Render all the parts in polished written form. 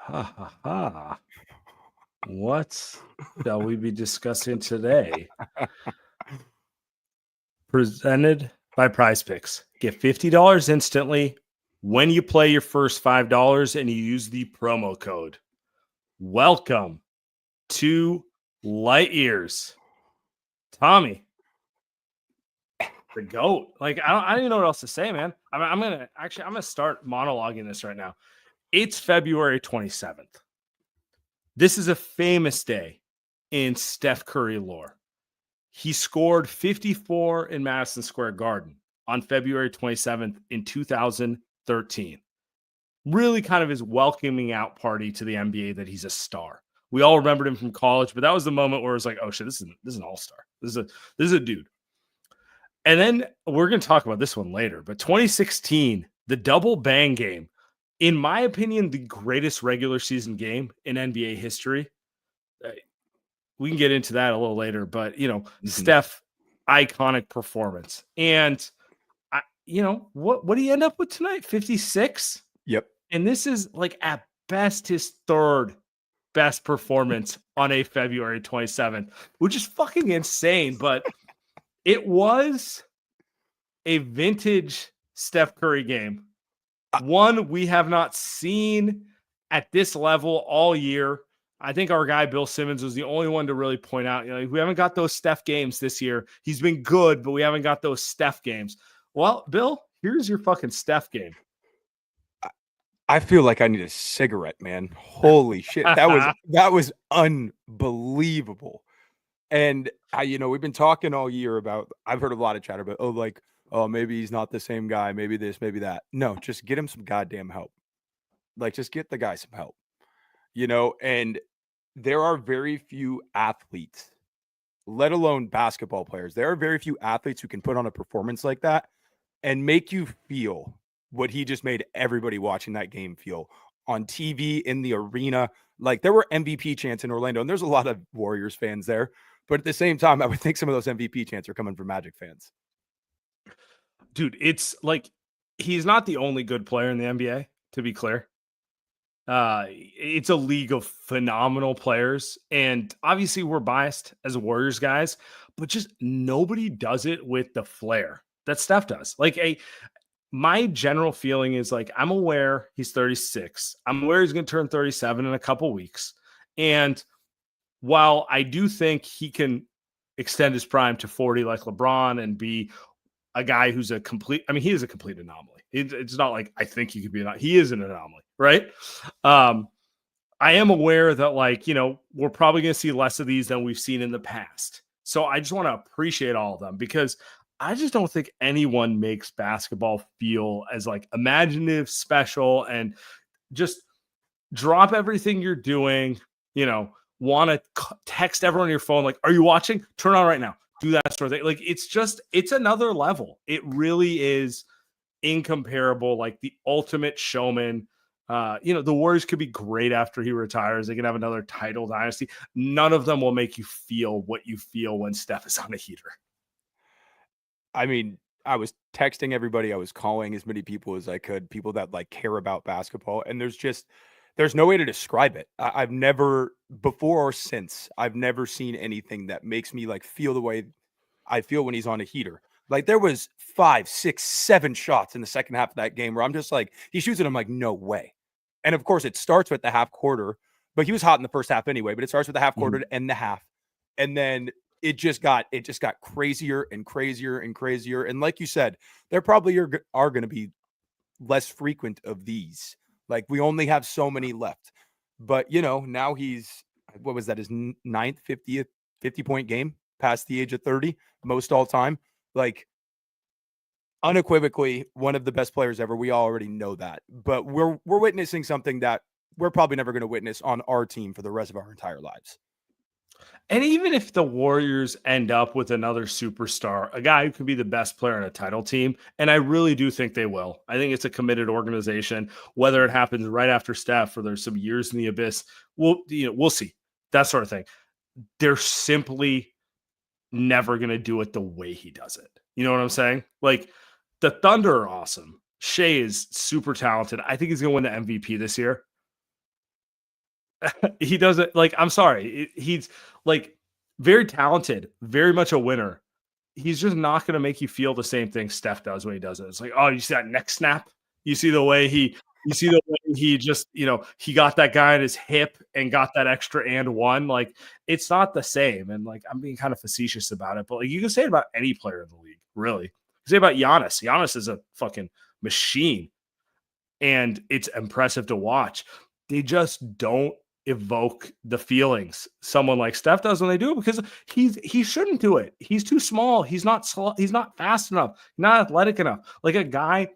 Ha ha ha. What shall we be discussing today? Presented by Prize Picks. Get $50 instantly when you play your first $5 and you use the promo code. Welcome to Light Years. Tommy, the GOAT. Like, I don't even know what else to say, man. I'm gonna start monologuing this right now. It's February 27th. This is a famous day in Steph Curry lore. He scored 54 in Madison Square Garden on February 27th in 2013. Really kind of his welcoming out party to the NBA that he's a star. We all remembered him from college, but that was the moment where it was like, oh shit, this is an all-star. This is a dude. And then we're going to talk about this one later, but 2016, the double bang game, in my opinion, the greatest regular season game in NBA history. We can get into that a little later, but Steph, iconic performance. And what do you end up with tonight? 56? Yep. And this is like at best his third best performance on a February 27th, which is fucking insane. But it was a vintage Steph Curry game. One we have not seen at this level all year. I think our guy Bill Simmons was the only one to really point out, we haven't got those Steph games this year. He's been good, but we haven't got those Steph games. Well, Bill, here's your fucking Steph game. I feel like I need a cigarette, man. Holy shit. That was unbelievable. And we've been talking all year about, I've heard a lot of chatter about, maybe he's not the same guy, maybe this, maybe that. No, just get him some goddamn help. Like, just get the guy some help. And there are very few athletes, let alone basketball players. There are very few athletes who can put on a performance like that and make you feel what he just made everybody watching that game feel on TV, in the arena. Like, there were MVP chants in Orlando, and there's a lot of Warriors fans there. But at the same time, I would think some of those MVP chants are coming from Magic fans. Dude, it's like he's not the only good player in the NBA, to be clear. It's a league of phenomenal players, and obviously we're biased as Warriors guys, but just nobody does it with the flair that Steph does. My general feeling is like, I'm aware he's 36. I'm aware he's going to turn 37 in a couple weeks. And while I do think he can extend his prime to 40 like LeBron and be a guy who's he is a complete anomaly. It's not like I think he could be he is an anomaly, right? I am aware that we're probably going to see less of these than we've seen in the past. So I just want to appreciate all of them, because I just don't think anyone makes basketball feel as imaginative, special, and just drop everything you're doing, want to text everyone on your phone, like, are you watching? Turn on right now. Do that sort of thing. It's another level. It really is incomparable, like the ultimate showman. The Warriors could be great after he retires. They can have another title dynasty. None of them will make you feel what you feel when Steph is on a heater. I mean, I was texting everybody. I was calling as many people as I could, people that care about basketball. And there's no way to describe it. I've never, before or since, I've never seen anything that makes me feel the way I feel when he's on a heater. There was 5, 6, 7 shots in the second half of that game where I'm just he shoots it. I'm like, no way. And of course it starts with the half quarter, but he was hot in the first half anyway, but it starts with the half quarter to end the half. And then it just got crazier and crazier and crazier. And like you said, there probably are going to be less frequent of these. We only have so many left. But, now he's, what was that, his 9th, 50-point game past the age of 30, most all time. Unequivocally one of the best players ever. We already know that. But we're witnessing something that we're probably never going to witness on our team for the rest of our entire lives. And even if the Warriors end up with another superstar, a guy who can be the best player on a title team, and I really do think they will. I think it's a committed organization. Whether it happens right after Steph or there's some years in the abyss, we'll see. That sort of thing. They're simply never going to do it the way he does it. You know what I'm saying? The Thunder are awesome. Shea is super talented. I think he's going to win the MVP this year. He doesn't like, I'm sorry. He's like very talented, very much a winner. He's just not going to make you feel the same thing Steph does when he does it. It's like, oh, you see that neck snap? You see the way you see the way he just, he got that guy in his hip and got that extra and one. Like, it's not the same. And like, I'm being kind of facetious about it, but like, you can say it about any player in the league, really. You can say about Giannis. Giannis is a fucking machine, and it's impressive to watch. They just don't evoke the feelings someone like Steph does when they do it, because he shouldn't do it. He's too small. He's not slow. He's not fast enough. Not athletic enough. Like, a guy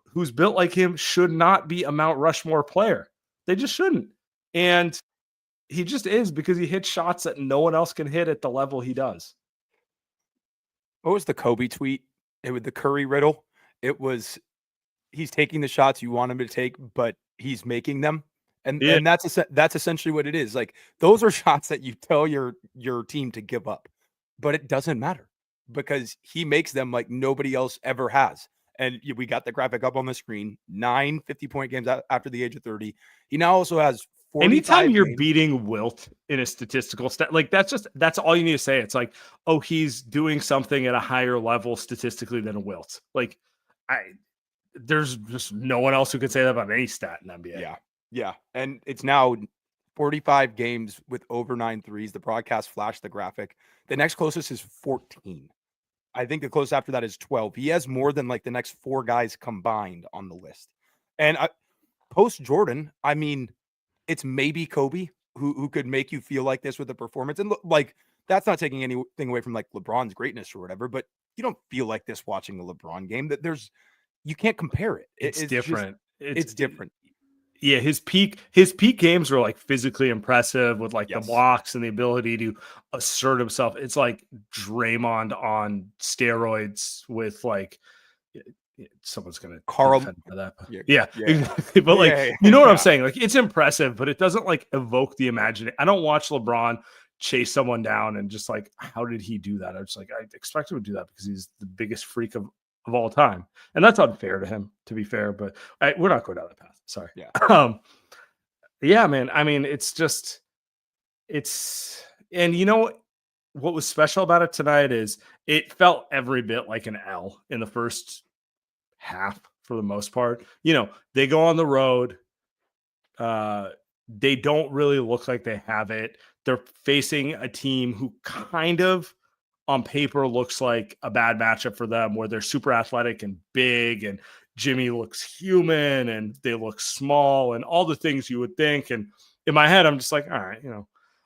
who's built like him should not be a Mount Rushmore player. They just shouldn't. And he just is, because he hits shots that no one else can hit at the level he does. What was the Kobe tweet? It was the Curry riddle. It was, he's taking the shots you want him to take, but he's making them. And that's essentially what it is. Like, those are shots that you tell your team to give up, but it doesn't matter because he makes them like nobody else ever has. And we got the graphic up on the screen. 9 50-point games after the age of 30. He now also has 45 anytime you're games. beating Wilt in a statistical stat, like, that's all you need to say. It's like, oh, he's doing something at a higher level statistically than a Wilt. Like, there's just no one else who could say that about any stat in NBA. Yeah. Yeah. And it's now 45 games with over 9 threes. The broadcast flashed the graphic. The next closest is 14. I think the closest after that is 12. He has more than like the next 4 guys combined on the list. And post Jordan, I mean, it's maybe Kobe who could make you feel like this with the performance. And like, that's not taking anything away from like LeBron's greatness or whatever, but you don't feel like this watching a LeBron game. That you can't compare it. It's different. It's different. Yeah, his peak games were like physically impressive with like the blocks and the ability to assert himself. It's like Draymond on steroids with like, someone's gonna Carl for that. Yeah. Exactly. But like, you know what I'm saying? Like, it's impressive, but it doesn't like evoke the imagination. I don't watch LeBron chase someone down and just like, how did he do that? I was like, I expect him to do that because he's the biggest freak of all time. And that's unfair to him, to be fair, but we're not going down that path. Sorry. Yeah. Yeah, man. I mean, and you know what was special about it tonight is it felt every bit like an L in the first half for the most part. They go on the road. They don't really look like they have it. They're facing a team who kind of on paper looks like a bad matchup for them, where they're super athletic and big, and Jimmy looks human and they look small and all the things you would think. And in my head, I'm just like, all right,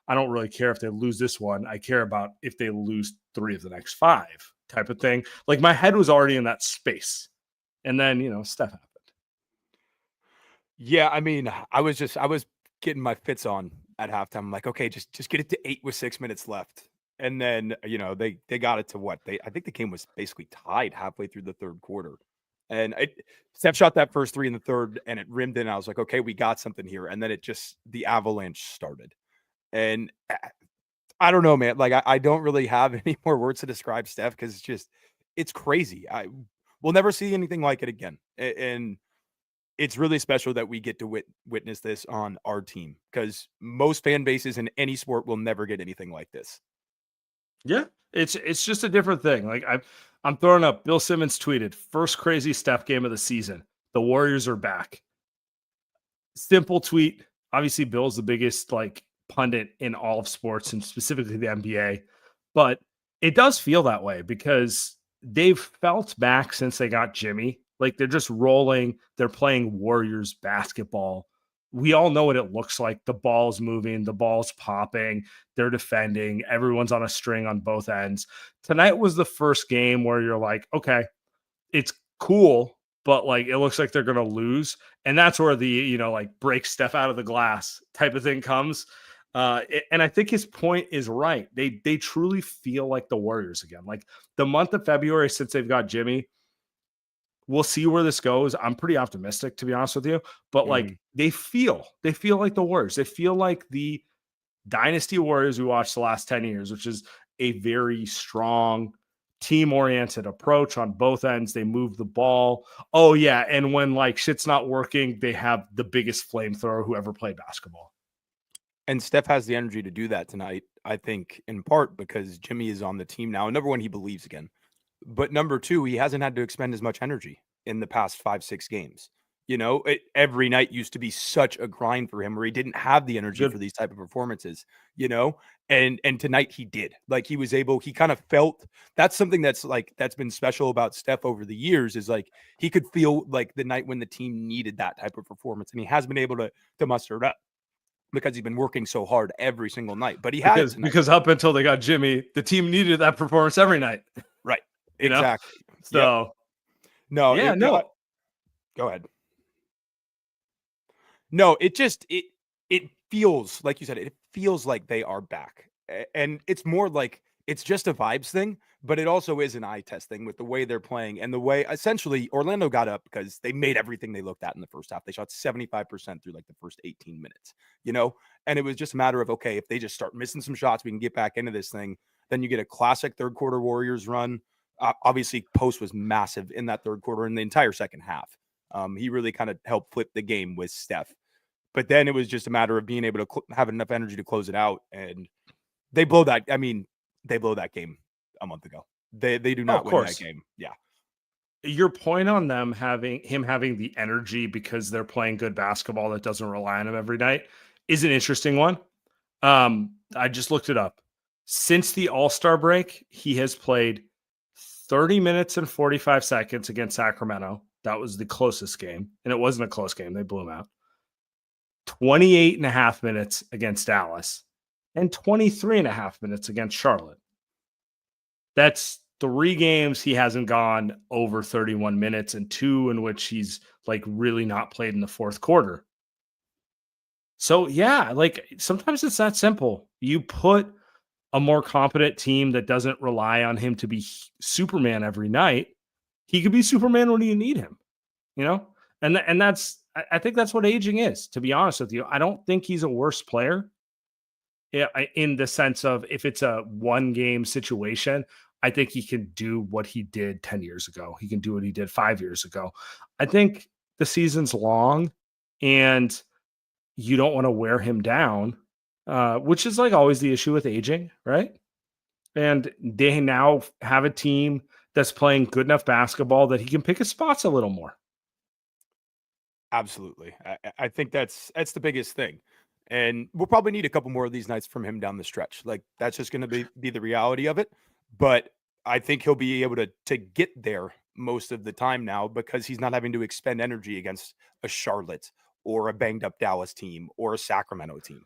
I don't really care if they lose this one. I care about if they lose 3 of the next 5 type of thing. Like, my head was already in that space. And then, Steph happened. Yeah. I mean, I was getting my fits on at halftime. I'm like, okay, just get it to 8 with 6 minutes left. And then, they got it to what? I think the game was basically tied halfway through the third quarter. And Steph shot that first 3 in the third and it rimmed in. I was like, okay, we got something here. And then the avalanche started. And I don't know, man. Like, I don't really have any more words to describe Steph because it's crazy. We'll never see anything like it again. And it's really special that we get to witness this on our team, because most fan bases in any sport will never get anything like this. Yeah, it's just a different thing. Like, I'm throwing up. Bill Simmons tweeted, "First crazy Steph game of the season. The Warriors are back." Simple tweet. Obviously, Bill's the biggest like pundit in all of sports, and specifically the NBA. But it does feel that way because they've felt back since they got Jimmy. Like, they're just rolling. They're playing Warriors basketball. We all know what it looks like. The ball's moving, the ball's popping, they're defending, everyone's on a string on both ends. Tonight was the first game where you're like, okay, it's cool, but like, it looks like they're going to lose. And that's where the, like, break Steph out of the glass type of thing comes. And I think his point is right. They truly feel like the Warriors again. Like, the month of February since they've got Jimmy, we'll see where this goes. I'm pretty optimistic, to be honest with you. But like, they feel like the Warriors. They feel like the dynasty Warriors we watched the last 10 years, which is a very strong team-oriented approach on both ends. They move the ball. Oh yeah, and when like shit's not working, they have the biggest flamethrower who ever played basketball. And Steph has the energy to do that tonight, I think, in part because Jimmy is on the team now. Number one, he believes again. But number two, he hasn't had to expend as much energy in the past 5, 6 games. Every night used to be such a grind for him where he didn't have the energy Good for these type of performances, you know? And tonight he did. Like he kind of felt that's something that's been special about Steph over the years is like he could feel like the night when the team needed that type of performance. And he has been able to muster it up because he's been working so hard every single night. But he had it tonight. because up until they got Jimmy, the team needed that performance every night. Right. You know? Exactly. Yep. So No, yeah, no. go ahead. No, it feels like you said, it feels like they are back. And it's more like it's just a vibes thing, but it also is an eye test thing with the way they're playing and the way essentially Orlando got up because they made everything they looked at in the first half. They shot 75% through like the first 18 minutes, you know? And it was just a matter of okay, if they just start missing some shots, we can get back into this thing. Then you get a classic third quarter Warriors run. Obviously, Post was massive in that third quarter and the entire second half. He really kind of helped flip the game with Steph. But then it was just a matter of being able to have enough energy to close it out. And they blow that. I mean, they blow that game a month ago. They do Oh, of not win that course. game. Yeah. Your point on him having the energy because they're playing good basketball that doesn't rely on him every night is an interesting one. I just looked it up. Since the All-Star break, he has played 30 minutes and 45 seconds against Sacramento. That was the closest game, and it wasn't a close game. They blew him out. 28 and a half minutes against Dallas and 23 and a half minutes against Charlotte. That's 3 games he hasn't gone over 31 minutes and 2 in which he's like really not played in the fourth quarter. So yeah, like sometimes it's that simple. You put a more competent team that doesn't rely on him to be Superman every night. He could be Superman when you need him, you know? And that's I think that's what aging is, to be honest with you. I don't think he's a worse player. Yeah, in the sense of if it's a one game situation, I think he can do what he did 10 years ago. He can do what he did 5 years ago. I think the season's long and you don't want to wear him down, which is like always the issue with aging, right? And they now have a team that's playing good enough basketball that he can pick his spots a little more. Absolutely. I think that's the biggest thing. And we'll probably need a couple more of these nights from him down the stretch. Like that's just going to be the reality of it. But I think he'll be able to get there most of the time now because he's not having to expend energy against a Charlotte or a banged up Dallas team or a Sacramento team.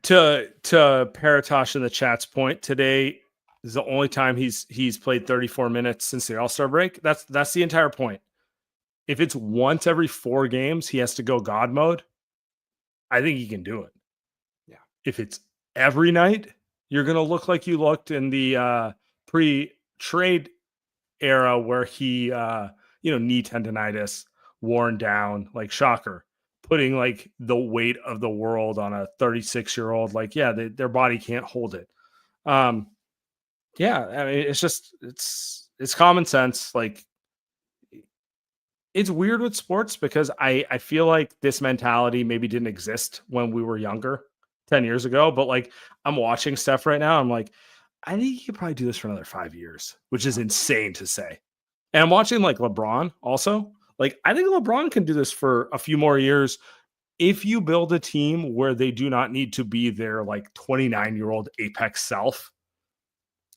To Paratosh in the chat's point, today is the only time he's played 34 minutes since the All-Star break. That's the entire point. If it's once every 4 games he has to go God mode, I think he can do it. Yeah. If it's every night, you're going to look like you looked in the pre-trade era where he knee tendonitis, worn down, like shocker, putting like the weight of the world on a 36-year-old. Like, yeah, their body can't hold it. Yeah, I mean, it's common sense. Like, it's weird with sports because I feel like this mentality maybe didn't exist when we were younger 10 years ago. But like, I'm watching Steph right now. I'm like, I think he could probably do this for another 5 years, which is insane to say. And I'm watching like LeBron also. Like, I think LeBron can do this for a few more years if you build a team where they do not need to be their like 29-year-old apex self.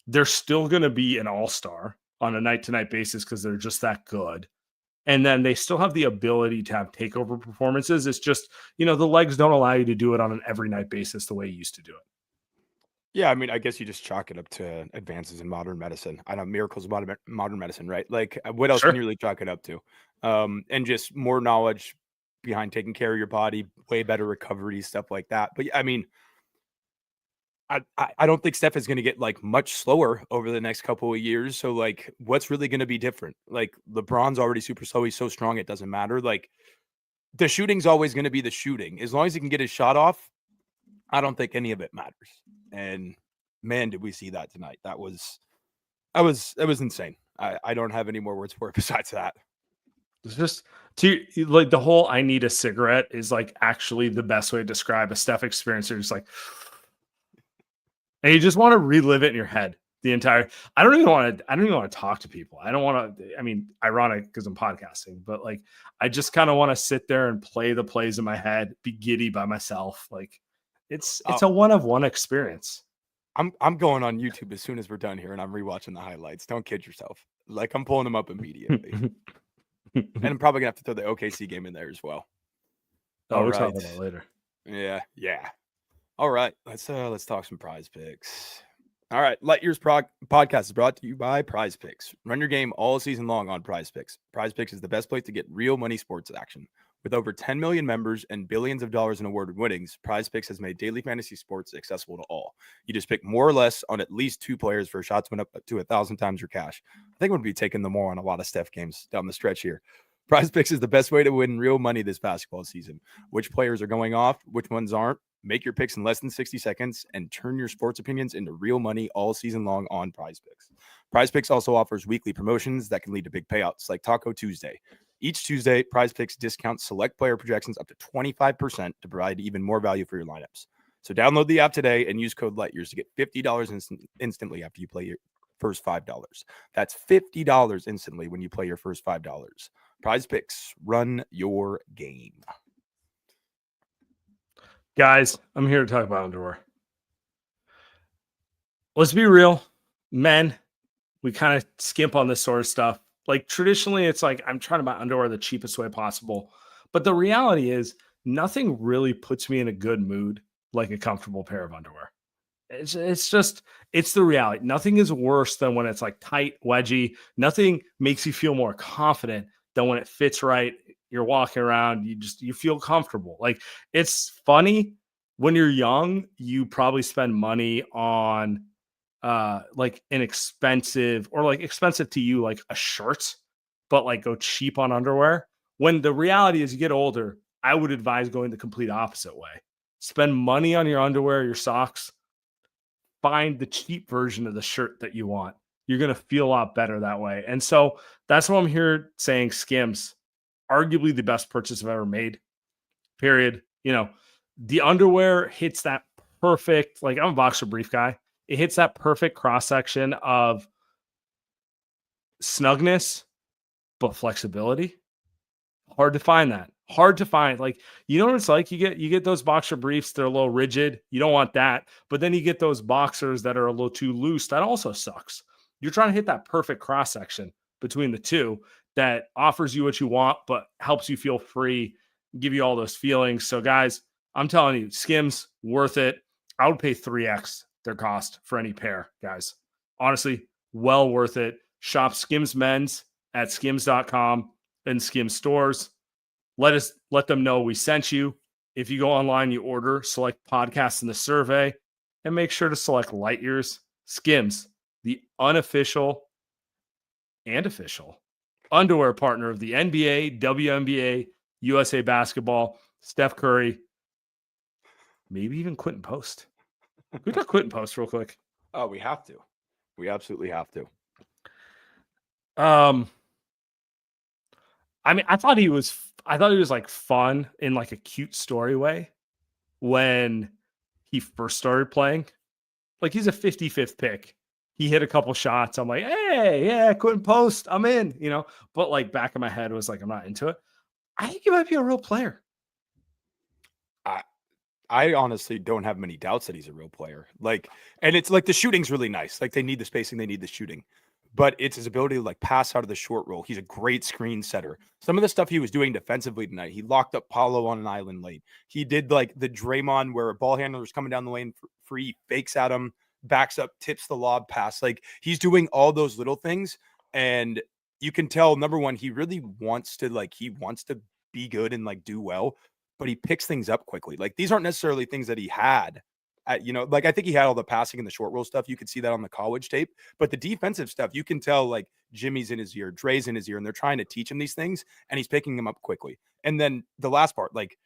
They're still going to be an all-star on a night-to-night basis because they're just that good. And then they still have the ability to have takeover performances. It's just, the legs don't allow you to do it on an every night basis the way you used to do it. Yeah, I mean, I guess you just chalk it up to advances in modern medicine. I know miracles of modern medicine, right? Like, what else can Sure. you really chalk it up to? And just more knowledge behind taking care of your body, way better recovery, stuff like that. But I mean, I don't think Steph is going to get like much slower over the next couple of years. So like, what's really going to be different? Like, LeBron's already super slow. He's so strong, it doesn't matter. Like, the shooting's always going to be the shooting. As long as he can get his shot off, I don't think any of it matters. And man, did we see that tonight. That was insane. I don't have any more words for it besides that. It's just like the whole "I need a cigarette" is like actually the best way to describe a Steph experience. You're just like, and you just want to relive it in your head the entire. I don't even want to. I don't even want to talk to people. I don't want to. I mean, ironic because I'm podcasting, but like, I just kind of want to sit there and play the plays in my head, be giddy by myself. Like, it's Uh, a one of one experience. I'm going on YouTube as soon as we're done here, and I'm rewatching the highlights. Don't kid yourself. Like I'm pulling them up immediately, and I'm probably gonna have to throw the OKC game in there as well. Oh, All we'll right. talk about that later. Yeah. All right. Let's talk some Prize Picks. All right. Let Yours podcast is brought to you by Prize Picks. Run your game all season long on Prize Picks. Prize Picks is the best place to get real money sports action. With over 10 million members and billions of dollars in awarded winnings, Prize Picks has made daily fantasy sports accessible to all. You just pick more or less on at least 2 players for a shot to win up to 1,000 times your cash. I think we'll be taking the more on a lot of Steph games down the stretch here. Prize Picks is the best way to win real money this basketball season. Which players are going off, which ones aren't. Make your picks in less than 60 seconds and turn your sports opinions into real money all season long on Prize Picks. Prize Picks also offers weekly promotions that can lead to big payouts like Taco Tuesday. Each Tuesday, Prize Picks discounts select player projections up to 25% to provide even more value for your lineups. So download the app today and use code LETYOURS to get $50 instantly after you play your first $5. That's $50 instantly when you play your first $5. Prize Picks, run your game. Guys, I'm here to talk about underwear. Let's be real, men, we kind of skimp on this sort of stuff. Like traditionally, it's like I'm trying to buy underwear the cheapest way possible. But the reality is, nothing really puts me in a good mood like a comfortable pair of underwear. It's the reality. Nothing is worse than when it's like tight, wedgy. Nothing makes you feel more confident than when it fits right. You're walking around, you feel comfortable. Like it's funny when you're young, you probably spend money on like an expensive or like expensive to you like a shirt, but like go cheap on underwear. When the reality is you get older, I would advise going the complete opposite way. Spend money on your underwear, your socks, find the cheap version of the shirt that you want. You're going to feel a lot better that way. And so that's what I'm here saying. Skims, arguably the best purchase I've ever made, period. You know, the underwear hits that perfect, like I'm a boxer brief guy. It hits that perfect cross section of snugness, but flexibility. Hard to find that. Hard to find. Like, you know what it's like? You get those boxer briefs, they're a little rigid. You don't want that. But then you get those boxers that are a little too loose. That also sucks. You're trying to hit that perfect cross section between the two that offers you what you want, but helps you feel free, give you all those feelings. So, guys, I'm telling you, Skims, worth it. I would pay 3x their cost for any pair, guys. Honestly, well worth it. Shop Skims Men's at skims.com and Skims stores. Let them know we sent you. If you go online, you order, select podcasts in the survey, and make sure to select Light Years. Skims, the unofficial and official underwear partner of the NBA, WNBA, USA Basketball, Steph Curry, maybe even Quinten Post. We got Quinten Post real quick. Oh, we have to. We absolutely have to. I mean, I thought he was like fun in like a cute story way when he first started playing. Like he's a 55th pick. He hit a couple shots. I'm like, hey, yeah, Quinten Post, I'm in, you know. But like back in my head was like, I'm not into it. I think he might be a real player. I honestly don't have many doubts that he's a real player. Like, and it's like the shooting's really nice. Like they need the spacing, they need the shooting, but it's his ability to like pass out of the short roll. He's a great screen setter. Some of the stuff he was doing defensively tonight, he locked up Paulo on an island lane. He did like the Draymond where a ball handler is coming down the lane free, fakes at him, backs up, tips the lob pass. Like he's doing all those little things. And you can tell, number one, he really wants to be good and like do well, but he picks things up quickly. Like these aren't necessarily things that he had like I think he had all the passing and the short roll stuff. You could see that on the college tape, but the defensive stuff, you can tell like Jimmy's in his ear, Dre's in his ear, and they're trying to teach him these things and he's picking them up quickly. And then the last part, like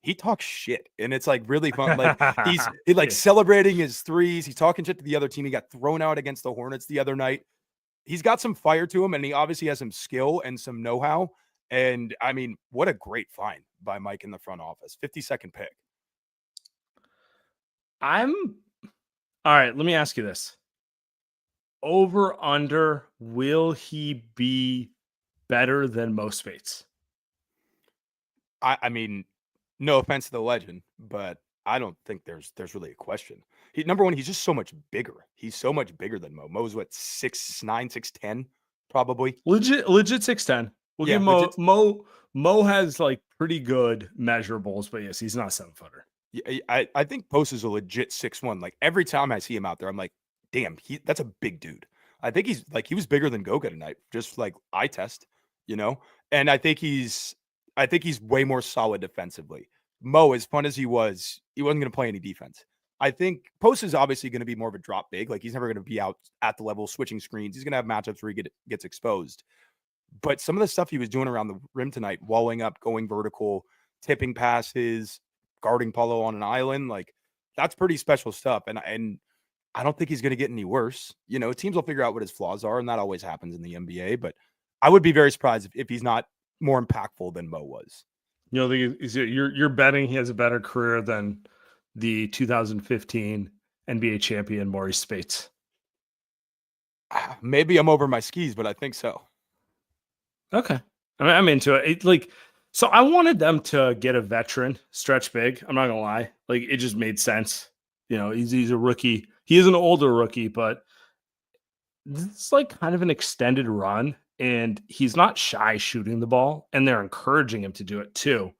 he talks shit and it's like really fun. Like he's celebrating his threes. He's talking shit to the other team. He got thrown out against the Hornets the other night. He's got some fire to him and he obviously has some skill and some know-how. And I mean, what a great find by Mike in the front office. 52nd pick. I'm all right. Let me ask you this: over under, will he be better than most fates? I mean, no offense to the legend, but I don't think there's really a question. Number one, he's just so much bigger. He's so much bigger than Mo. Mo's what 6'9", 6'10", probably. Legit 6'10". We'll Yeah, give legit. Mo has like pretty good measurables, but yes, he's not 7-footer. Yeah, I think Post is a legit 6'1". Like every time I see him out there, I'm like, damn, that's a big dude. I think he was bigger than Goga tonight, just like eye test, you know. And I think he's way more solid defensively. Mo, as fun as he wasn't going to play any defense. I think Post is obviously going to be more of a drop big. Like he's never going to be out at the level switching screens. He's going to have matchups where he gets exposed. But some of the stuff he was doing around the rim tonight, walling up, going vertical, tipping passes, guarding Paulo on an island, like that's pretty special stuff. And I don't think he's going to get any worse. You know, teams will figure out what his flaws are, and that always happens in the NBA. But I would be very surprised if he's not more impactful than Mo was. You know, you're betting he has a better career than the 2015 NBA champion Maurice Spates. Maybe I'm over my skis, but I think so. Okay, I'm into it. So I wanted them to get a veteran stretch big. I'm not gonna lie, like it just made sense. You know, he's a rookie. He is an older rookie, but it's like kind of an extended run, and he's not shy shooting the ball, and they're encouraging him to do it too.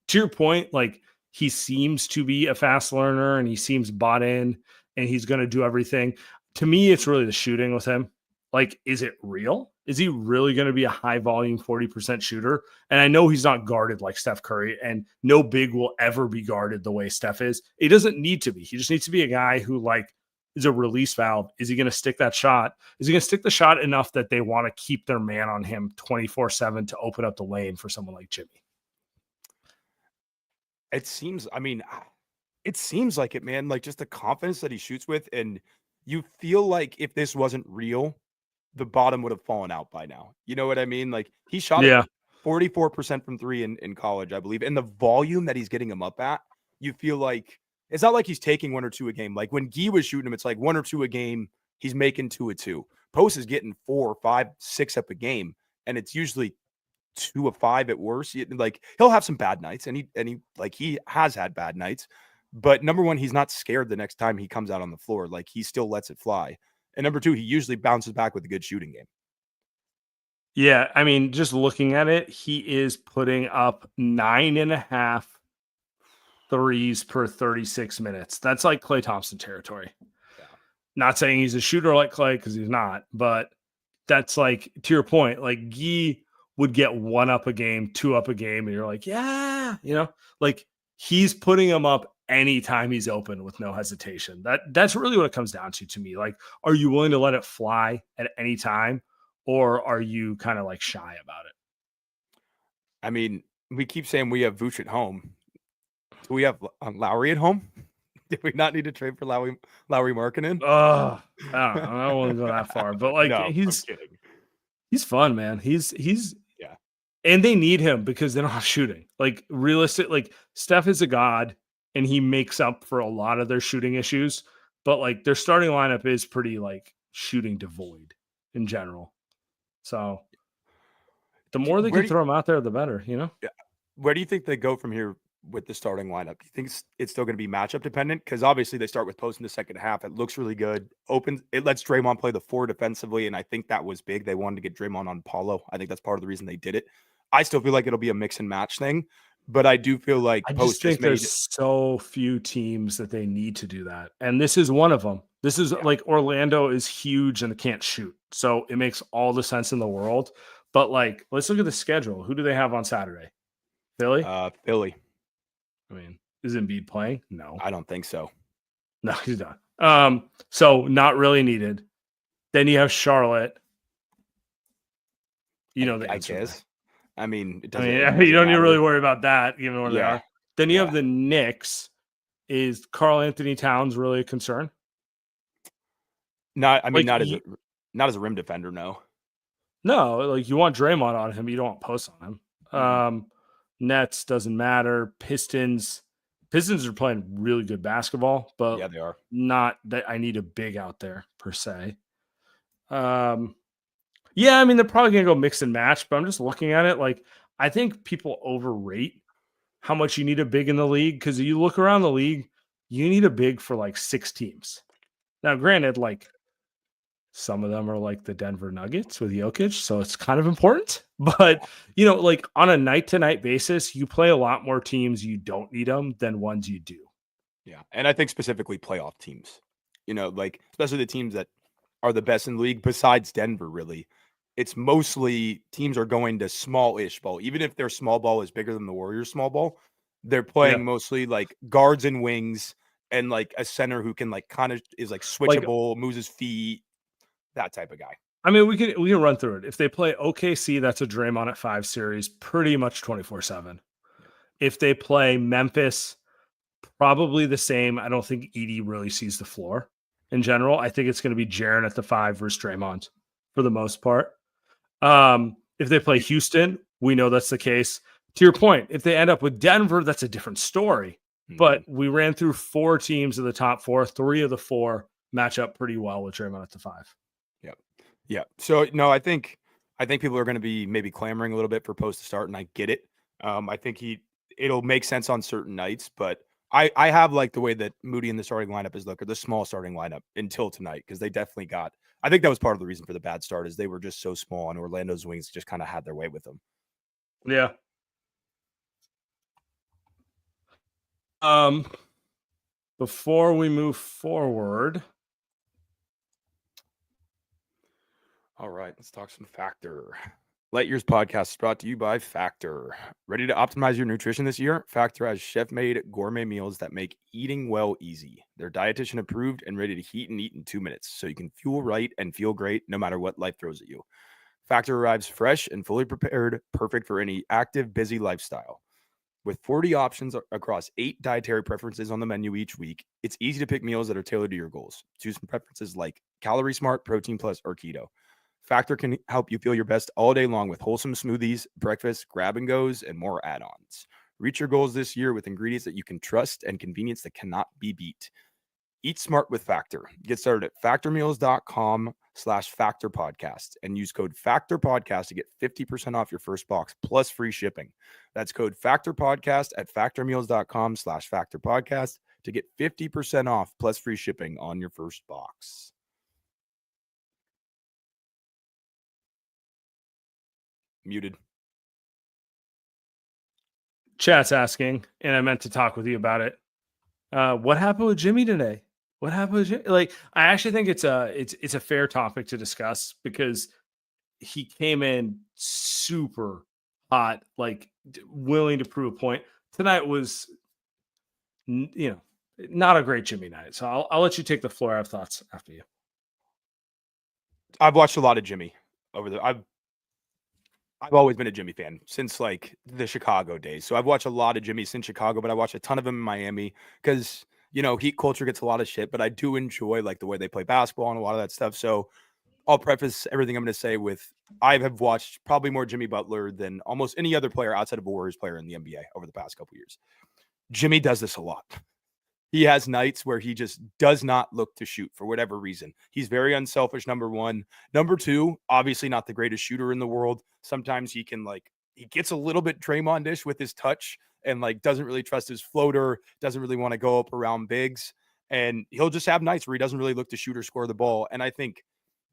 To your point, like he seems to be a fast learner and he seems bought in and he's going to do everything. To me, it's really the shooting with him. Like, is it real? Is he really going to be a high volume 40% shooter? And I know he's not guarded like Steph Curry, and no big will ever be guarded the way Steph is. It doesn't need to be. He just needs to be a guy who like is a release valve. Is he going to stick that shot? Is he going to stick the shot enough that they want to keep their man on him 24/7 to open up the lane for someone like Jimmy? It seems, I mean, it seems like it, man. Like just the confidence that he shoots with, and you feel like if this wasn't real, the bottom would have fallen out by now. You know what I mean? Like he shot it Yeah. 44% from three in college, I believe. And the volume that he's getting him up at, you feel like it's not like he's taking one or two a game. Like when Guy was shooting him, it's like one or two a game. He's making 2 or 2. Post is getting 4, 5, 6 up a game, and it's usually 2 of 5 at worst. Like he'll have some bad nights, and he has had bad nights. But number one, he's not scared the next time he comes out on the floor. Like he still lets it fly. And number two, he usually bounces back with a good shooting game. Yeah, I mean, just looking at it, he is putting up 9.5 threes per 36 minutes. That's like Klay Thompson territory. Yeah. Not saying he's a shooter like Klay because he's not, but that's like to your point. Like Guy would get 1 up a game, 2 up a game, and you're like, yeah, like he's putting him up anytime he's open with no hesitation. That's really what it comes down to me. Like, are you willing to let it fly at any time, or are you kind of like shy about it? I mean, we keep saying we have Vooch at home. Do we have Lowry at home? Did we not need to trade for Lowry Markkinen? I don't want to go that far, but like No, I'm he's kidding. he's fun, man. He's Yeah. and they need him because they don't have shooting. Like realistic, like Steph is a god and he makes up for a lot of their shooting issues, but like their starting lineup is pretty like shooting devoid in general. So the more they Where can do you, throw him out there, the better, you know? yeah, where do you think they go from here with the starting lineup? Do you think it's still going to be matchup dependent? Because obviously they start with Post in the second half. It looks really good. It lets Draymond play the 4 defensively, and I think that was big. They wanted to get Draymond on Paulo. I think that's part of the reason they did it. I still feel like it'll be a mix and match thing, but I do feel like I just Post just think made there's so few teams that they need to do that. And this is one of them. This is yeah. like Orlando is huge and they can't shoot. So it makes all the sense in the world. But like, let's look at the schedule. Who do they have on Saturday? Philly? Philly. I mean, is Embiid playing? No. I don't think so. No, he's not. So not really needed. Then you have Charlotte. You know the I answer. guess. I mean, it I doesn't. mean, It you doesn't don't even matter. really worry about that, given where they Yeah. are. Then you Yeah. have the Knicks. Is Karl Anthony Towns really a concern? Not. I mean, Like, not as a rim defender. No. no, like you want Draymond on him, you don't want Post on him. Nets doesn't matter. Pistons are playing really good basketball, but Yeah, they are. not that I need a big out there per se. Yeah, I mean, they're probably gonna go mix and match, but I'm just looking at it like I think people overrate how much you need a big in the league because you look around the league, you need a big for like 6 teams. Now, granted, like some of them are like the Denver Nuggets with Jokic, so it's kind of important. But like on a night to night basis, you play a lot more teams you don't need them than ones you do. Yeah. And I think specifically playoff teams, like especially the teams that are the best in the league besides Denver, really. It's mostly teams are going to small-ish ball. Even if their small ball is bigger than the Warriors' small ball, they're Yeah, playing mostly like guards and wings and like a center who can like kind of is like like switchable, moves his feet, that type of guy. I mean, we can run through it. If they play OKC, that's a Draymond at 5 series, pretty much 24/7. Yep. If they play Memphis, probably the same. I don't think Edie really sees the floor in general. I think it's going to be Jaren at the 5 versus Draymond for the most part. If they play Houston, we know that's the case. To your point, if they end up with Denver, that's a different story. But we ran through 4 teams of the top 4. 3 of the 4 match up pretty well with Draymond at the 5. Yep. Yeah. So no, I think people are going to be maybe clamoring a little bit for Post to start, and I get it. I think it'll make sense on certain nights, but I have like the way that Moody in the starting lineup is look, or the small starting lineup until tonight, because they definitely got. I think that was part of the reason for the bad start is they were just so small, and Orlando's wings just kind of had their way with them. Yeah. Before we move forward, all right, let's talk some Factor. Light Years Podcast is brought to you by Factor. Ready to optimize your nutrition this year? Factor has chef-made gourmet meals that make eating well easy. They're dietitian approved and ready to heat and eat in 2 minutes, so you can fuel right and feel great no matter what life throws at you. Factor arrives fresh and fully prepared, perfect for any active, busy lifestyle. With 40 options across 8 dietary preferences on the menu each week, it's easy to pick meals that are tailored to your goals. Choose some preferences like Calorie Smart, Protein Plus, or Keto. Factor can help you feel your best all day long with wholesome smoothies, breakfast, grab and goes, and more add-ons. Reach your goals this year with ingredients that you can trust and convenience that cannot be beat. Eat smart with Factor. Get started at factormeals.com/factorpodcast and use code factorpodcast to get 50% off your first box plus free shipping. That's code factorpodcast at factormeals.com/factorpodcast to get 50% off plus free shipping on your first box. Muted. chat's asking, and I meant to talk with you about it. What happened with Jimmy today? What happened with Jimmy? Like, I actually think it's a fair topic to discuss because he came in super hot, like willing to prove a point. Tonight was, not a great Jimmy night. So I'll let you take the floor. I have thoughts after you. I've watched a lot of Jimmy over there. I've always been a Jimmy fan since like the Chicago days. So I've watched a lot of Jimmy since Chicago, but I watched a ton of him in Miami because, Heat culture gets a lot of shit, but I do enjoy like the way they play basketball and a lot of that stuff. So I'll preface everything I'm going to say with I have watched probably more Jimmy Butler than almost any other player outside of a Warriors player in the NBA over the past couple of years. Jimmy does this a lot. He has nights where he just does not look to shoot for whatever reason. He's very unselfish, number one. Number two, obviously not the greatest shooter in the world. Sometimes he gets a little bit Draymond-ish with his touch and like doesn't really trust his floater, doesn't really want to go up around bigs. And he'll just have nights where he doesn't really look to shoot or score the ball. And I think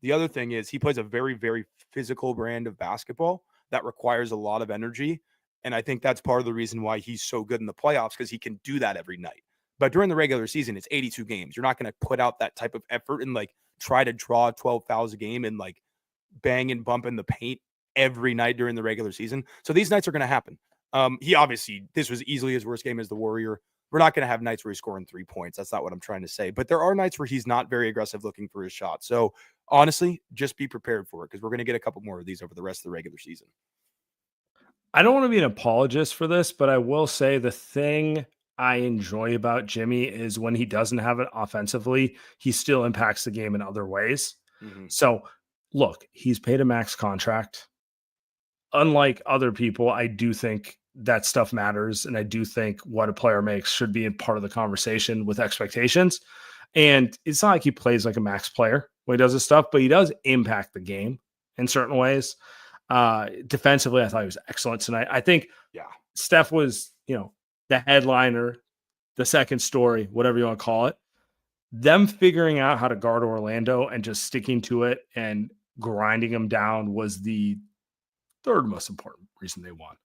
the other thing is he plays a very, very physical brand of basketball that requires a lot of energy. And I think that's part of the reason why he's so good in the playoffs, because he can do that every night. But during the regular season, it's 82 games. You're not going to put out that type of effort and like try to draw 12 fouls a game and like bang and bump in the paint every night during the regular season. So these nights are going to happen. This was easily his worst game as the Warrior. We're not going to have nights where he's scoring 3 points. That's not what I'm trying to say. But there are nights where he's not very aggressive looking for his shot. So honestly, just be prepared for it because we're going to get a couple more of these over the rest of the regular season. I don't want to be an apologist for this, but I will say the thing I enjoy about Jimmy is when he doesn't have it offensively, he still impacts the game in other ways. Mm-hmm. So look, he's paid a max contract. unlike other people, I do think that stuff matters. And I do think what a player makes should be a part of the conversation with expectations. And it's not like he plays like a max player when he does this stuff, but he does impact the game in certain ways. Defensively, I thought he was excellent tonight. I think Steph was, the headliner, the second story, whatever you want to call it. Them figuring out how to guard Orlando and just sticking to it and grinding them down was the third most important reason they won.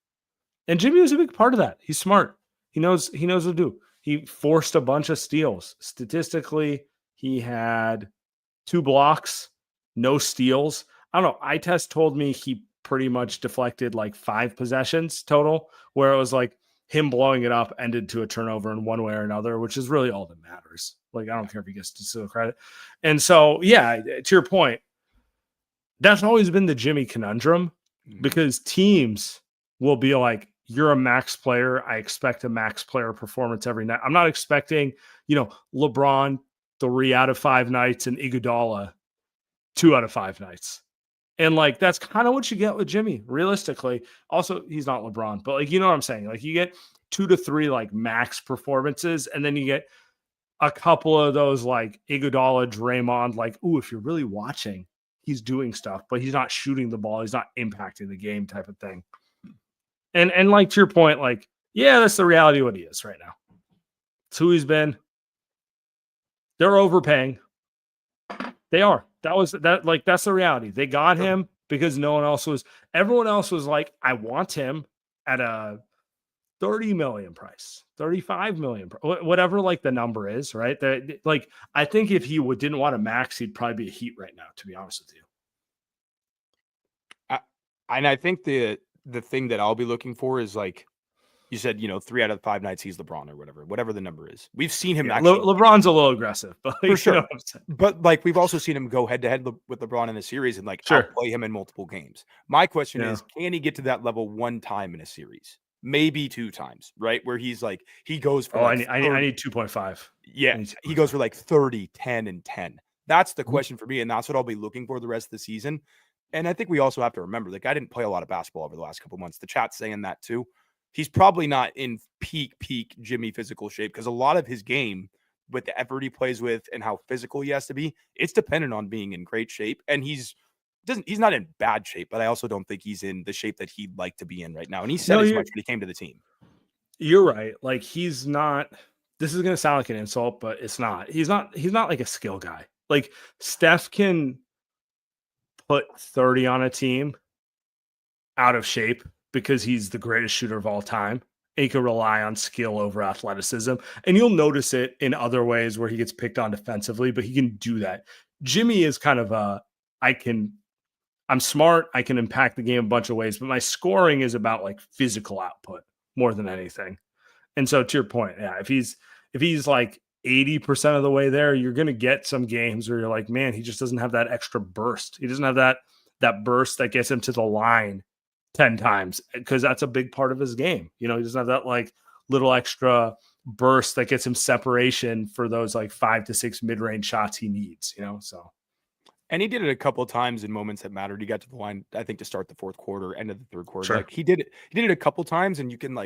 And Jimmy was a big part of that. He's smart. He knows what to do. He forced a bunch of steals. Statistically, he had 2 blocks, no steals. I don't know. Eye test told me he pretty much deflected like 5 possessions total, where it was like him blowing it up ended to a turnover in one way or another, which is really all that matters. Like, I don't care if he gets to credit. And so, yeah, to your point, that's always been the Jimmy conundrum, because teams will be like, you're a max player. I expect a max player performance every night. I'm not expecting, LeBron 3 out of 5 nights and Iguodala 2 out of 5 nights. And like, that's kind of what you get with Jimmy, realistically. Also, he's not LeBron, but like, you know what I'm saying? Like, you get 2 to 3 like max performances, and then you get a couple of those like Iguodala, Draymond, like, ooh, if you're really watching, he's doing stuff, but he's not shooting the ball. He's not impacting the game type of thing. And like, to your point, like, yeah, that's the reality of what he is right now. It's who he's been. They're overpaying. They are. That's the reality. They got him because everyone else was like, I want him at a 30 million price, 35 million, whatever like the number is, right? Like, I think if he didn't want a max, he'd probably be a Heat right now, to be honest with you. And I think the thing that I'll be looking for is, like you said, 3 out of 5 nights he's LeBron or whatever the number is. We've seen him actually. LeBron's a little aggressive, but for sure. But like, we've also seen him go head to head with LeBron in the series and like outplay him in multiple games. My question is, can he get to that level one time in a series? Maybe 2 times, right? Where he's like, he goes for I need 2.5. Yeah, he goes for like 30, 10, and 10. That's the question for me, and that's what I'll be looking for the rest of the season. And I think we also have to remember, like, I didn't play a lot of basketball over the last couple of months. The chat's saying that too. He's probably not in peak Jimmy physical shape, because a lot of his game, with the effort he plays with and how physical he has to be, it's dependent on being in great shape. And he's not in bad shape, but I also don't think he's in the shape that he'd like to be in right now. And he said as much when he came to the team. You're right. Like, he's not. This is going to sound like an insult, but it's not. He's not like a skill guy. Like, Steph can put 30 on a team out of shape because he's the greatest shooter of all time. And he can rely on skill over athleticism. And you'll notice it in other ways where he gets picked on defensively, but he can do that. Jimmy is kind of I'm smart. I can impact the game a bunch of ways, but my scoring is about like physical output more than anything. And so, to your point, yeah, if he's like 80% of the way there, you're going to get some games where you're like, man, he just doesn't have that extra burst. He doesn't have that burst that gets him to the line 10 times, because that's a big part of his game. He doesn't have that like little extra burst that gets him separation for those like 5 to 6 mid-range shots he needs, so. And he did it a couple of times in moments that mattered. He got to the line, I think, to start the fourth quarter, end of the third quarter. Sure. Like, he did it a couple times, and you can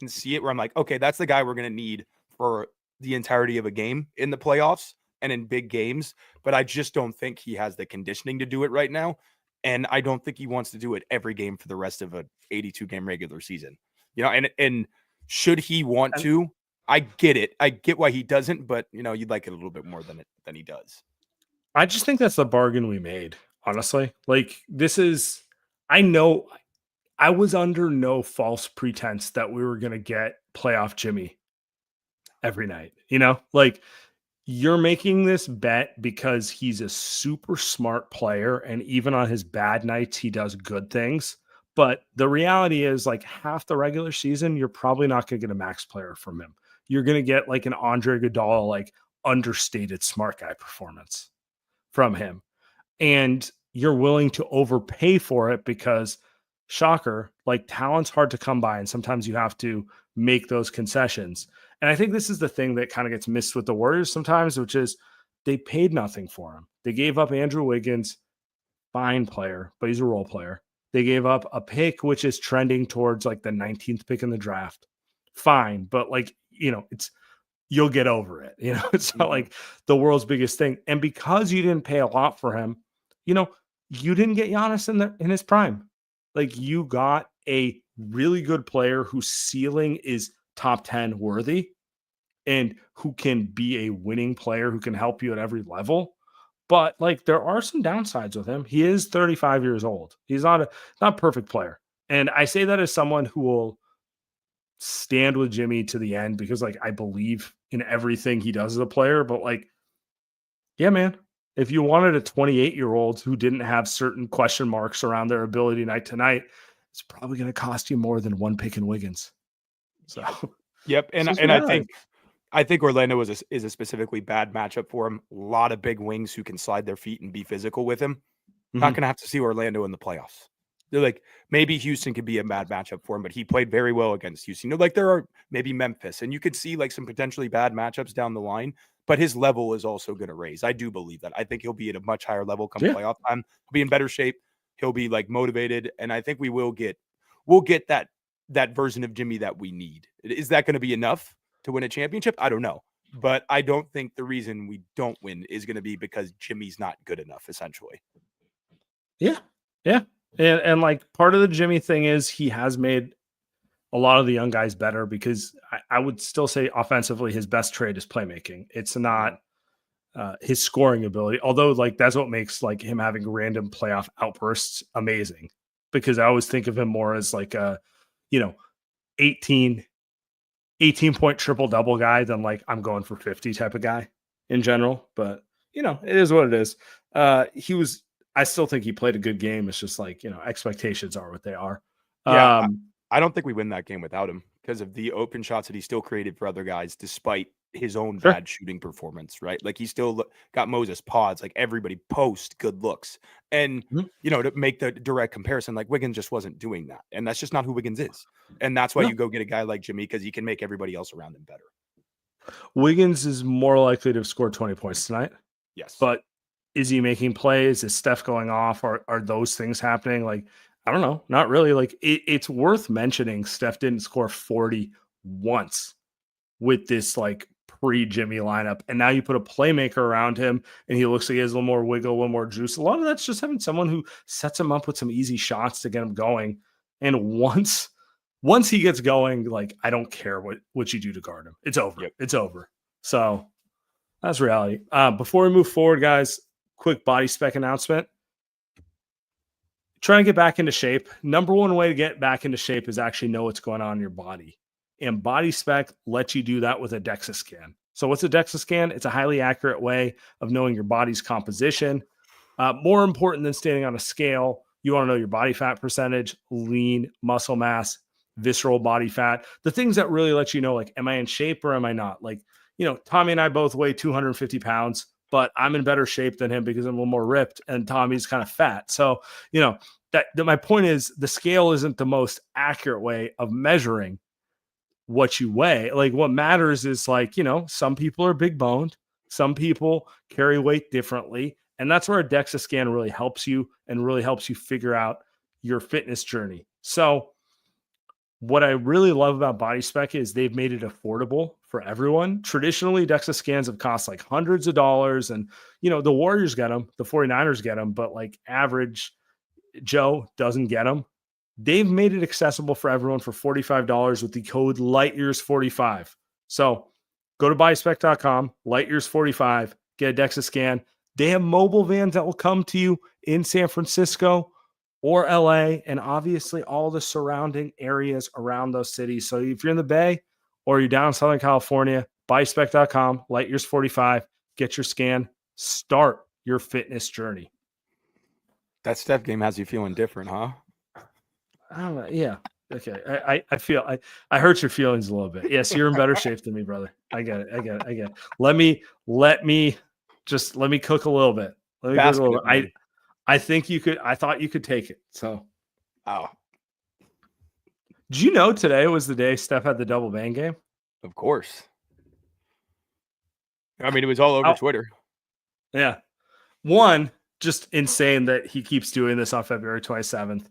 see it where I'm like, okay, that's the guy we're going to need for the entirety of a game in the playoffs and in big games. But I just don't think he has the conditioning to do it right now. And I don't think he wants to do it every game for the rest of a 82 game regular season, and should he want to, I get it. I get why he doesn't, but you'd like it a little bit more than he does. I just think that's the bargain we made, honestly. Like, I know I was under no false pretense that we were going to get playoff Jimmy every night, like, you're making this bet because he's a super smart player, and even on his bad nights, he does good things. But the reality is, like, half the regular season, you're probably not going to get a max player from him. You're going to get like an Andre Iguodala, like, understated smart guy performance from him. And you're willing to overpay for it because, shocker, like, talent's hard to come by, and sometimes you have to make those concessions. And I think this is the thing that kind of gets missed with the Warriors sometimes, which is they paid nothing for him. They gave up Andrew Wiggins, fine player, but he's a role player. They gave up a pick, which is trending towards like the 19th pick in the draft. Fine. But like, you'll get over it. It's not like the world's biggest thing. And because you didn't pay a lot for him, you didn't get Giannis in his prime. Like you got a really good player whose ceiling is top 10 worthy and who can be a winning player who can help you at every level. But like there are some downsides with him. He is 35 years old. He's not a perfect player. And I say that as someone who will stand with Jimmy to the end because like I believe in everything he does as a player. But like, yeah, man, if you wanted a 28-year-old who didn't have certain question marks around their ability night to night, it's probably going to cost you more than one pick in Wiggins. So, yep. And I think Orlando is a specifically bad matchup for him. A lot of big wings who can slide their feet and be physical with him. Not going to have to see Orlando in the playoffs. They're like, maybe Houston could be a bad matchup for him, but he played very well against Houston. Like there are maybe Memphis, and you could see like some potentially bad matchups down the line, but his level is also going to raise. I do believe that. I think he'll be at a much higher level come playoff time. He'll be in better shape. He'll be like motivated, and I think we'll get that version of Jimmy that we need. Is that going to be enough to win a championship? I don't know. But I don't think the reason we don't win is going to be because Jimmy's not good enough, essentially. Yeah. Yeah. And like part of the Jimmy thing is he has made a lot of the young guys better because I would still say offensively his best trait is playmaking. It's not his scoring ability, although like that's what makes like him having random playoff outbursts amazing because I always think of him more as like a, 18 point triple double guy than like I'm going for 50 type of guy in general. But, it is what it is. I still think he played a good game. It's just like, expectations are what they are. Yeah, I don't think we win that game without him because of the open shots that he still created for other guys, despite his own bad shooting performance, right? Like he still got Moses pods, like everybody post good looks. And, to make the direct comparison, like Wiggins just wasn't doing that. And that's just not who Wiggins is. And that's why you go get a guy like Jimmy because he can make everybody else around him better. Wiggins is more likely to have scored 20 points tonight. Yes. But is he making plays? Is Steph going off? Are those things happening? Like, I don't know. Not really. Like, it's worth mentioning Steph didn't score 40 once with this, like, pre-Jimmy lineup. And now you put a playmaker around him, and he looks like he has a little more wiggle, a little more juice. A lot of that's just having someone who sets him up with some easy shots to get him going. And once he gets going, like, I don't care what you do to guard him. It's over. Yep. It's over. So that's reality. Before we move forward, guys, quick body spec announcement. Trying to get back into shape. Number one way to get back into shape is actually know what's going on in your body. And body spec lets you do that with a DEXA scan. So what's a DEXA scan? It's a highly accurate way of knowing your body's composition. More important than standing on a scale, you want to know your body fat percentage, lean, muscle mass, visceral body fat, the things that really let you know, like, am I in shape or am I not? Like, Tommy and I both weigh 250 pounds, but I'm in better shape than him because I'm a little more ripped and Tommy's kind of fat. So, that my point is the scale isn't the most accurate way of measuring what you weigh. Like what matters is like, some people are big boned, some people carry weight differently. And that's where a DEXA scan really helps you and really helps you figure out your fitness journey. So what I really love about body spec is they've made it affordable for everyone. Traditionally, DEXA scans have cost like hundreds of dollars and, the Warriors get them, the 49ers get them, but like average Joe doesn't get them. They've made it accessible for everyone for $45 with the code LightYears45. So go to bodyspec.com, LightYears45, get a DEXA scan. They have mobile vans that will come to you in San Francisco or LA, and obviously all the surrounding areas around those cities. So if you're in the Bay or you're down in Southern California, bodyspec.com, LightYears45, get your scan, start your fitness journey. That Steph game has you feeling different, huh? I don't know. Yeah. Okay. I feel I hurt your feelings a little bit. Yes, you're in better shape than me, brother. I get it. Let me cook a little bit. Let me cook a little bit. I think you could. I thought you could take it. So, did you know today was the day Steph had the double bang game? Of course. I mean, it was all over Twitter. Yeah. One, just insane that he keeps doing this on February 27th.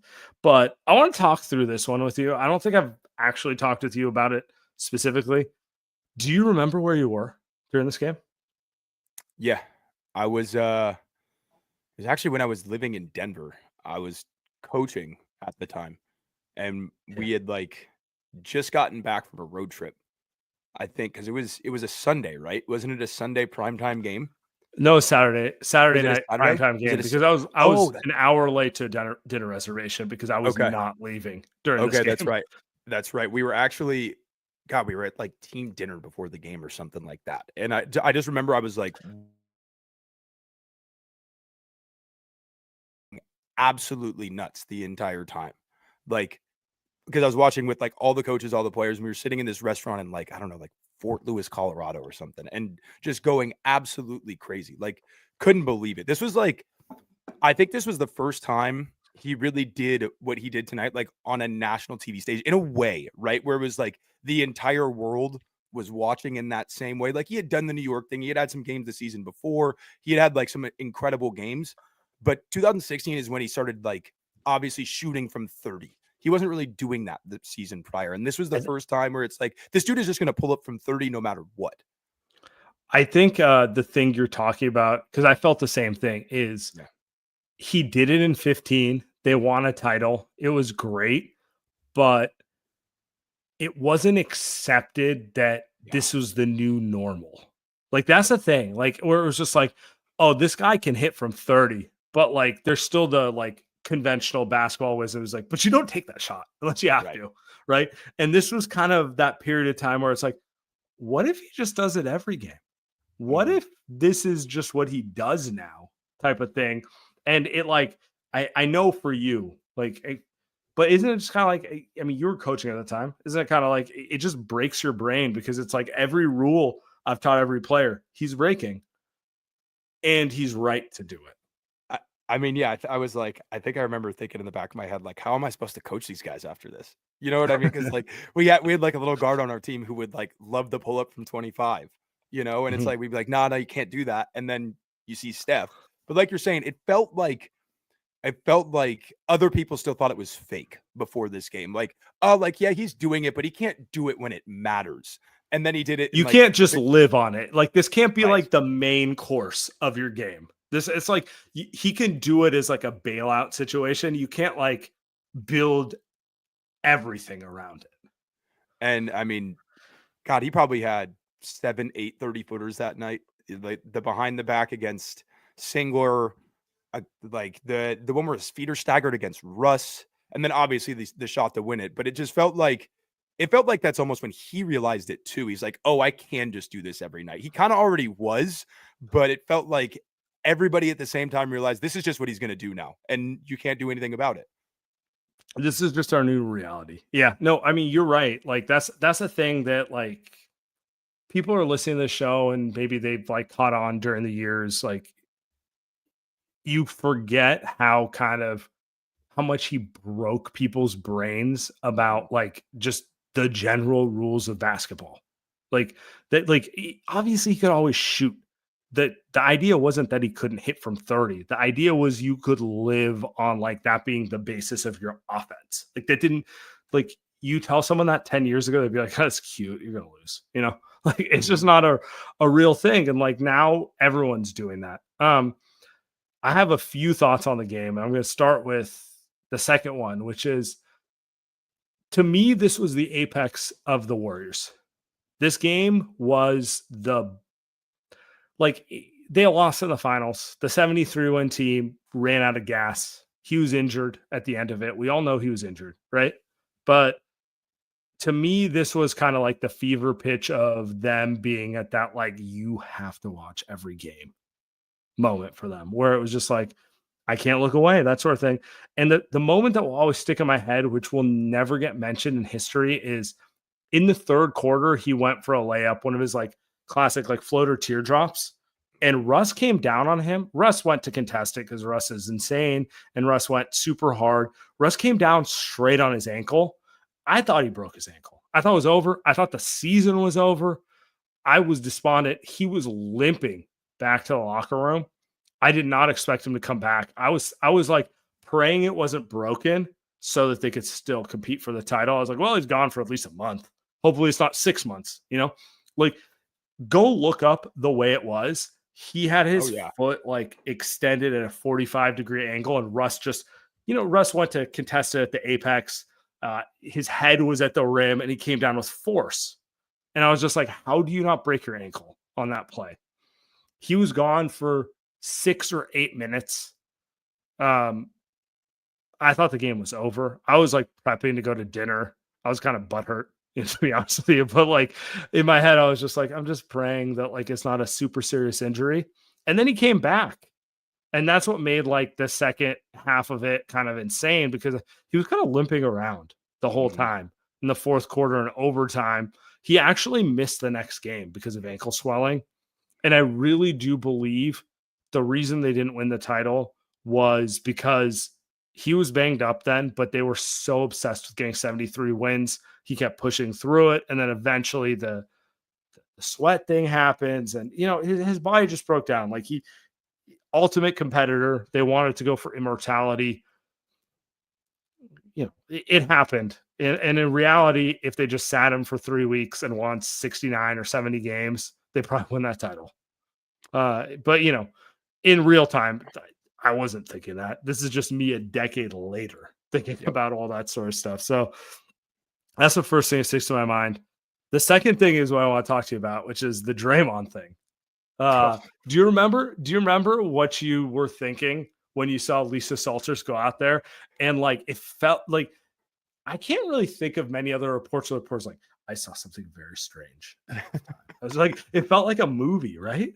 But I want to talk through this one with you. I don't think I've actually talked with you about it specifically. Do you remember where you were during this game? Yeah. I was it was actually when I was living in Denver. I was coaching at the time, and Yeah. we had like just gotten back from a road trip. I think because it was a Sunday, right? Wasn't it a Sunday primetime game? No, Saturday Was it a night Saturday? primetime Was game it a because I was Oh, that an hour late to a dinner reservation because I was okay. not leaving during this Okay, that's game. right. That's right. We were actually God, we were at like team dinner before the game or something like that. And I just remember I was like absolutely nuts the entire time. Like because I was watching with like all the coaches, all the players, and we were sitting in this restaurant in like, I don't know, like Fort Lewis, Colorado or something, and just going absolutely crazy. Like, couldn't believe it. This was like, I think this was the first time he really did what he did tonight, like on a national TV stage in a way, right? Where it was like the entire world was watching in that same way. Like he had done the New York thing, he had had some games the season before, he had like some incredible games. But 2016 is when he started like obviously shooting from 30. He wasn't really doing that the season prior. And this was the And first time where it's like this dude is just going to pull up from 30 no matter what. I think the thing you're talking about, because I felt the same thing, is Yeah. he did it in 15. They won a title. It was great, but it wasn't accepted that Yeah. this was the new normal. Like that's the thing. Like where it was just like, oh, this guy can hit from 30, but like there's still the like conventional basketball wisdom is like, but you don't take that shot unless you have Right. to, right? And this was kind of that period of time where it's like, what if he just does it every game? What Mhm. if this is just what he does now type of thing? And it like, I know for you, like, but isn't it just kind of like, I mean, you were coaching at the time. Isn't it kind of like, it just breaks your brain because it's like every rule I've taught every player, he's breaking and he's right to do it. I I mean, yeah, I was like, I think I remember thinking in the back of my head, like, how am I supposed to coach these guys after this? You know what I mean? Because like we had like a little guard on our team who would like love the pull up from 25, and it's Mhm. like we'd be like, nah, no, you can't do that. And then you see Steph. But like you're saying, it felt like other people still thought it was fake before this game. Like, oh, like, yeah, he's doing it, but he can't do it when it matters. And then he did it in You like can't just live on it. Like this can't be right. like the main course of your game. This it's like he can do it as like a bailout situation. You can't like build everything around it. And I mean, God, he probably had 7, 8 30-footers that night. Like the behind the back against Singler, like the one where his feet are staggered against Russ, and then obviously the shot to win it. But it felt like that's almost when he realized it too. He's like, oh, I can just do this every night. He kind of already was, but it felt like everybody at the same time realized this is just what he's going to do now, and you can't do anything about it. This is just our new reality. Yeah. No, I mean, you're right. Like that's a thing that like people are listening to the show and maybe they've like caught on during the years. Like you forget how kind of how much he broke people's brains Mhm. about like just the general rules of basketball. Like that, like obviously he could always shoot. The idea wasn't that he couldn't hit from 30. The idea was you could live on like that being the basis of your offense. Like that didn't like you tell someone that 10 years ago, they'd be like, that's cute. You're gonna lose, you know? Like it's just Mhm. not a real thing. And like now everyone's doing that. I have a few thoughts on the game. I'm going to start with the second one, which is to me, this was the apex of the Warriors. This game was they lost in the finals. The 73 win team ran out of gas. He was injured at the end of it. We all know he was injured, right? But to me, this was kind of like the fever pitch of them being at that, like, you have to watch every game moment for them, where it was just like, I can't look away, that sort of thing. And the moment that will always stick in my head, which will never get mentioned in history, is in the third quarter, he went for a layup, one of his like classic like floater teardrops. And Russ came down on him. Russ went to contest it because Russ is insane. And Russ went super hard. Russ came down straight on his ankle. I thought he broke his ankle. I thought it was over. I thought the season was over. I was despondent. He was limping back to the locker room. I did not expect him to come back. I was like praying it wasn't broken so that they could still compete for the title. I was like, well, he's gone for at least a month. Hopefully it's not 6 months, Like, go look up the way it was. He had Oh his yeah. foot like extended at a 45-degree angle, and Russ just, Russ went to contest it at the apex. His head was at the rim, and he came down with force. And I was just like, how do you not break your ankle on that play? He was gone for 6 or 8 minutes. I thought the game was over. I was like prepping to go to dinner. I was kind of butthurt, to be honest with you. But like in my head, I was just like, I'm just praying that like it's not a super serious injury. And then he came back. And that's what made like the second half of it kind of insane, because he was kind of limping around the whole time in the fourth quarter and overtime. He actually missed the next game because of ankle swelling. And I really do believe the reason they didn't win the title was because he was banged up then, but they were so obsessed with getting 73 wins. He kept pushing through it. And then eventually the sweat thing happens, and, his body just broke down. Like, he, ultimate competitor, they wanted to go for immortality. It happened. And in reality, if they just sat him for 3 weeks and won 69 or 70 games, they probably win that title. But in real time, I wasn't thinking that. This is just me a decade later thinking about all that sort of stuff. So that's the first thing that sticks to my mind. The second thing is what I want to talk to you about, which is the Draymond thing. Do you remember what you were thinking when you saw Lisa Salters go out there? And like, it felt like, I can't really think of many other reports like, I saw something very strange. I was like, it felt like a movie, right?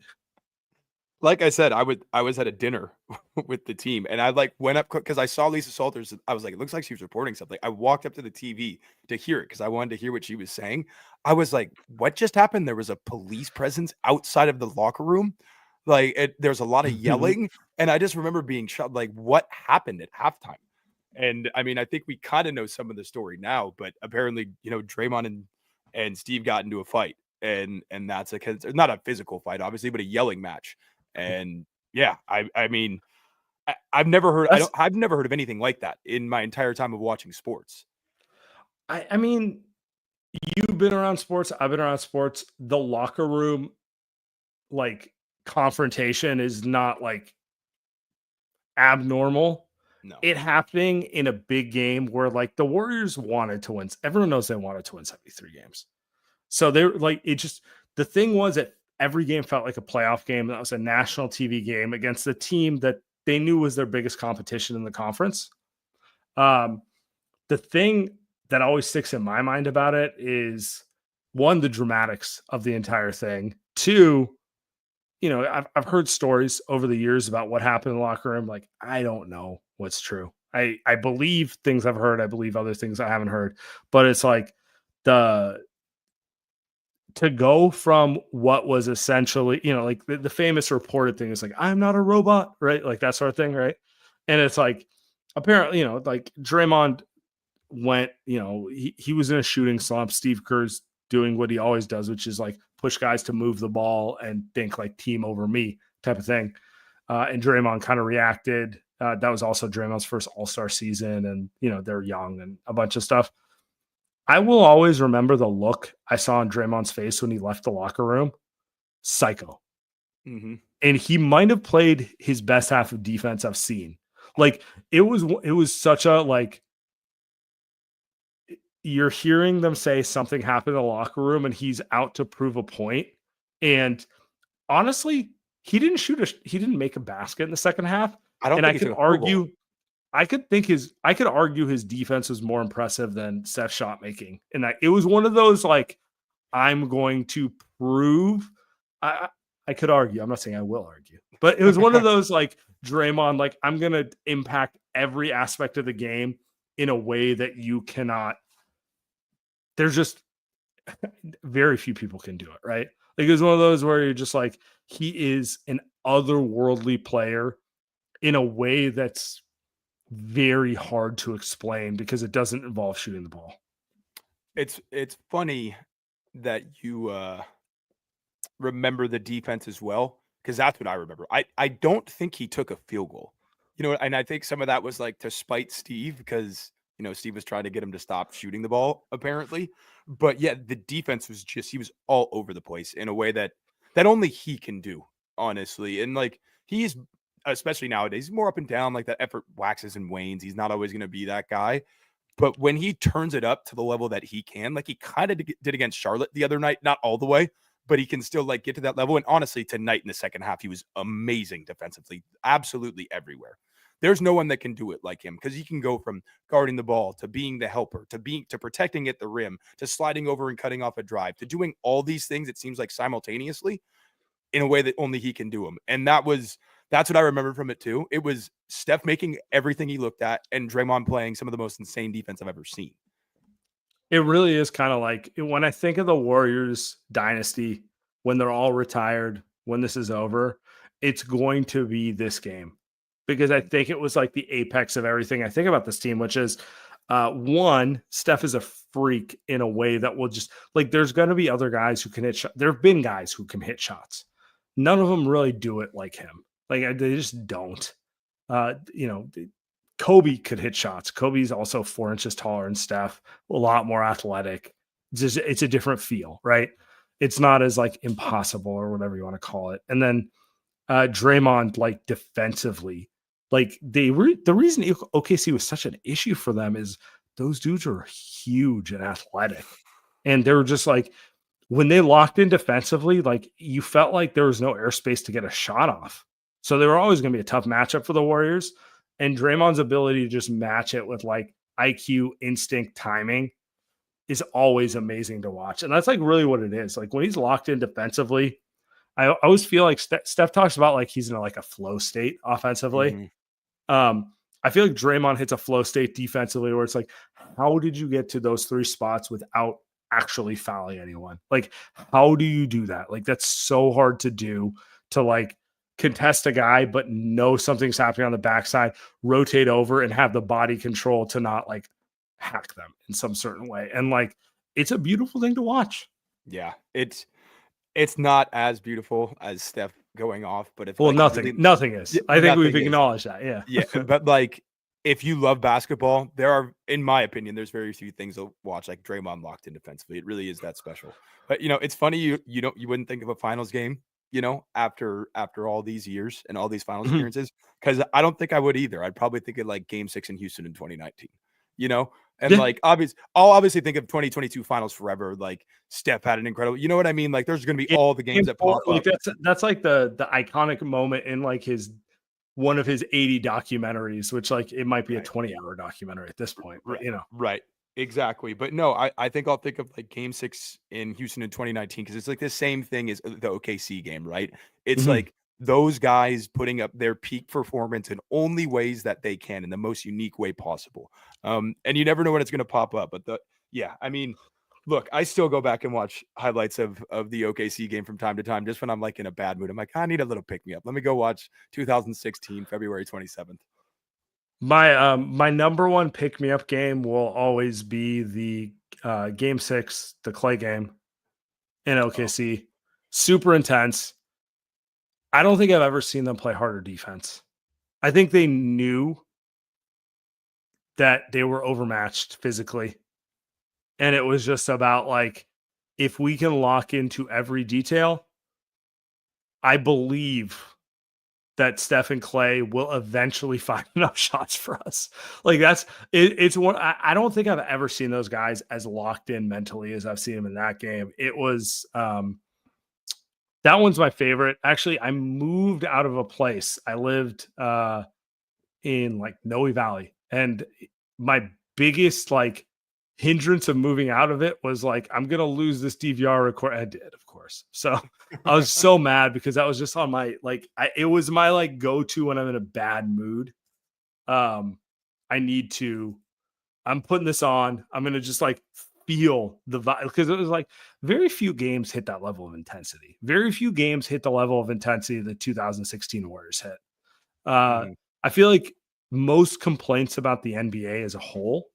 Like I said, I was at a dinner with the team, and I like went up because I saw Lisa Salters. I was like, it looks like she was reporting something. I walked up to the TV to hear it because I wanted to hear what she was saying. I was like, what just happened? There was a police presence outside of the locker room. Like, there's a lot of yelling, and I just remember being shocked. Like, what happened at halftime? And I mean, I think we kind of know some of the story now, but apparently, Draymond and Steve got into a fight, and that's not a physical fight, obviously, but a yelling match. And yeah, I mean, I've never heard I've never heard of anything like that in my entire time of watching sports. I mean, you've been around sports, I've been around sports. The locker room, like, confrontation is not like abnormal. No. It happening in a big game where like the Warriors wanted to win. Everyone knows they wanted to win 73 games. So they're like, the thing was that every game felt like a playoff game. That was a national TV game against the team that they knew was their biggest competition in the conference. The thing that always sticks in my mind about it is, one, the dramatics of the entire thing. Two, I've heard stories over the years about what happened in the locker room. Like, I don't know what's true. I believe things I've heard. I believe other things I haven't heard. But it's like to go from what was essentially, like the famous reported thing is like, I'm not a robot, right? Like that sort of thing, right? And it's like, apparently, like Draymond went, he was in a shooting slump. Steve Kerr's doing what he always does, which is like push guys to move the ball and think like team over me type of thing. And Draymond kind of reacted. That was also Draymond's first All-Star season, and they're young and a bunch of stuff. I will always remember the look I saw on Draymond's face when he left the locker room. Psycho. Mm-hmm. And he might have played his best half of defense I've seen. Like, it was such a, like, you're hearing them say something happened in the locker room and he's out to prove a point. And honestly, he didn't make a basket in the second half. I don't And think I could argue, I could argue his defense was more impressive than Steph's shot making. And that it was one of those, like, I'm going to prove. I could argue. I'm not saying I will argue, but it was one of those, like, Draymond, like, I'm going to impact every aspect of the game in a way that you cannot. There's just very few people can do it, right? Like, it was one of those where you're just like, he is an otherworldly player in a way that's very hard to explain because it doesn't involve shooting the ball. It's funny that you remember the defense as well, because that's what I remember. I don't think he took a field goal, and I think some of that was like to spite Steve, because Steve was trying to get him to stop shooting the ball, apparently. But yeah, the defense was just, he was all over the place in a way that only he can do, honestly. And like, he's, especially nowadays, he's more up and down. Like, that effort waxes and wanes. He's not always going to be that guy. But when he turns it up to the level that he can, like he kind of did against Charlotte the other night, not all the way, but he can still like get to that level. And honestly, tonight in the second half, he was amazing defensively, absolutely everywhere. There's no one that can do it like him, because he can go from guarding the ball to being the helper to protecting at the rim to sliding over and cutting off a drive to doing all these things, it seems like, simultaneously in a way that only he can do them. And that's what I remember from it too. It was Steph making everything he looked at and Draymond playing some of the most insane defense I've ever seen. It really is kind of like when I think of the Warriors dynasty, when they're all retired, when this is over, it's going to be this game, because I think it was like the apex of everything I think about this team, which is one, Steph is a freak in a way that will just, like, there's going to be other guys who can hit shots. There have been guys who can hit shots. None of them really do it like him. Like, they just don't. Kobe could hit shots. Kobe's also 4 inches taller than Steph, a lot more athletic. It's a different feel, right? It's not as like impossible or whatever you want to call it. And then Draymond, like, defensively, like the reason OKC was such an issue for them is those dudes are huge and athletic, and they were just like, when they locked in defensively, like, you felt like there was no airspace to get a shot off. So they were always going to be a tough matchup for the Warriors. And Draymond's ability to just match it with like IQ, instinct, timing is always amazing to watch. And that's like really what it is. Like, when he's locked in defensively, I always feel like Steph talks about like he's in like a flow state offensively. Mm-hmm. I feel like Draymond hits a flow state defensively where it's like, how did you get to those 3 spots without actually fouling anyone? Like, how do you do that? Like, that's so hard to do, to like contest a guy, but know something's happening on the backside, rotate over and have the body control to not like hack them in some certain way. And like, it's a beautiful thing to watch. Yeah, it's not as beautiful as Steph going off, but if Well, like nothing is. I think we've acknowledged that. Yeah. Yeah, but like, if you love basketball, there are, in my opinion, there's very few things to watch like Draymond locked in defensively. It really is that special. But it's funny, you wouldn't think of a finals game, after all these years and all these finals appearances, because I don't think I would either. I'd probably think of like Game 6 in Houston in 2019. And Yeah. like, I'll obviously think of 2022 finals forever. Like, Steph had an incredible, you know what I mean? Like, there's going to be all the games that pop like up. That's like the iconic moment in like one of his 80 documentaries, which like it might be a 20-hour documentary at this point, but Right. Exactly. But no, I think I'll think of like Game 6 in Houston in 2019, because it's like the same thing as the OKC game, right? It's like those guys putting up their peak performance in only ways that they can, in the most unique way possible. And you never know when it's going to pop up. But I mean, look, I still go back and watch highlights of the OKC game from time to time, just when I'm like in a bad mood. I'm like, I need a little pick me up. Let me go watch 2016, February 27th. My number one pick me up game will always be the Game 6, the Clay game in OKC. Super intense. I don't think I've ever seen them play harder defense. I think they knew that they were overmatched physically. And it was just about like, if we can lock into every detail, I believe that Steph and Clay will eventually find enough shots for us. Like, it's one. I don't think I've ever seen those guys as locked in mentally as I've seen them in that game. It was, that one's my favorite. Actually, I moved out of a place. I lived in like Noe Valley, and my biggest like hindrance of moving out of it was like, I'm gonna lose this DVR record. I did, of course. So I was so mad, because that was just on my like, it was my like go-to when I'm in a bad mood. I'm putting this on. I'm gonna just like feel the vibe, because it was like very few games hit that level of intensity. Very few games hit the level of intensity the 2016 Warriors hit. I feel like most complaints about the NBA as a whole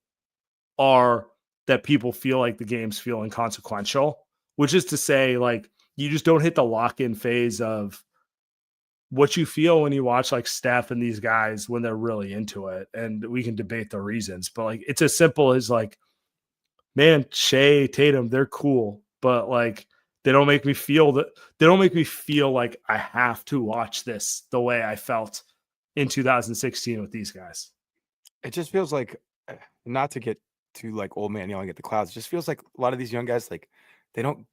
are that people feel like the games feel inconsequential, which is to say, like, you just don't hit the lock-in phase of what you feel when you watch like Steph and these guys when they're really into it. And we can debate the reasons, but like it's as simple as like, man, Shea, Tatum, they're cool, but like they don't make me feel like I have to watch this the way I felt in 2016 with these guys. It just feels like, not to get too like old man yelling at the clouds, it just feels like a lot of these young guys, like they don't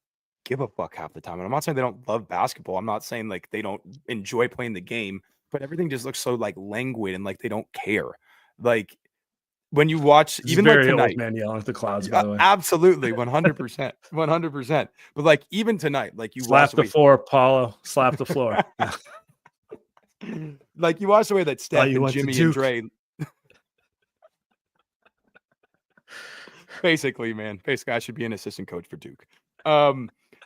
give a fuck half the time. And I'm not saying they don't love basketball. I'm not saying like they don't enjoy playing the game, but everything just looks so like languid and like they don't care. Like when you watch, It's even like very old tonight, man yelling at the clouds, by the way. absolutely 100%, 100%. But like even tonight, like you Slap watch the floor, Paulo. Slap the floor. like you watch the way that Steph you and went to Jimmy and Duke. Dre basically, man. Basically, I should be an assistant coach for Duke.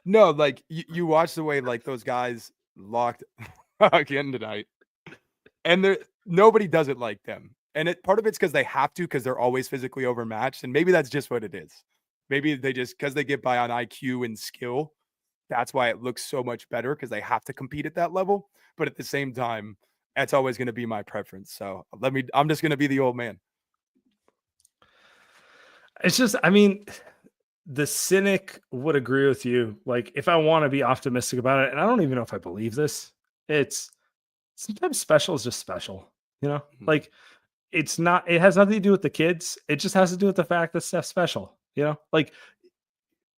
No, like you watch the way like those guys locked again tonight, and there nobody does it like them. And part of it's because they have to, because they're always physically overmatched, and maybe that's just what it is. Maybe they just, because they get by on IQ and skill, that's why it looks so much better, because they have to compete at that level. But at the same time, that's always going to be my preference. So I'm just going to be the old man. It's just, I mean, the cynic would agree with you. Like, if I want to be optimistic about it, and I don't even know if I believe this, it's sometimes special is just special, you know? Like, it has nothing to do with the kids. It just has to do with the fact that Steph's special, you know? Like,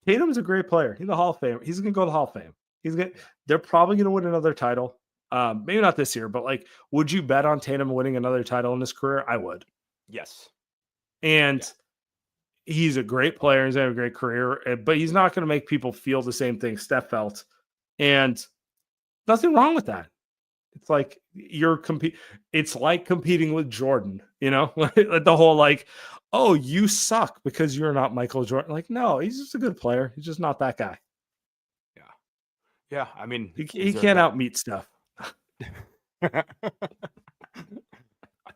Tatum's a great player. He's a Hall of Fame. He's going to go to the Hall of Fame. They're probably going to win another title. Maybe not this year, but like, would you bet on Tatum winning another title in his career? I would. Yes. And he's a great player. He's had a great career, but he's not going to make people feel the same thing Steph felt. And nothing wrong with that. It's like it's like competing with Jordan, you know, the whole like, oh, you suck because you're not Michael Jordan. Like, no, he's just a good player. He's just not that guy. Yeah. Yeah. I mean, he can't outmeet Steph. All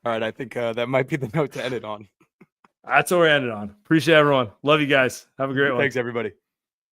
right. I think that might be the note to end it on. That's what we're ending on. Appreciate everyone. Love you guys. Have a great one. Thanks, everybody.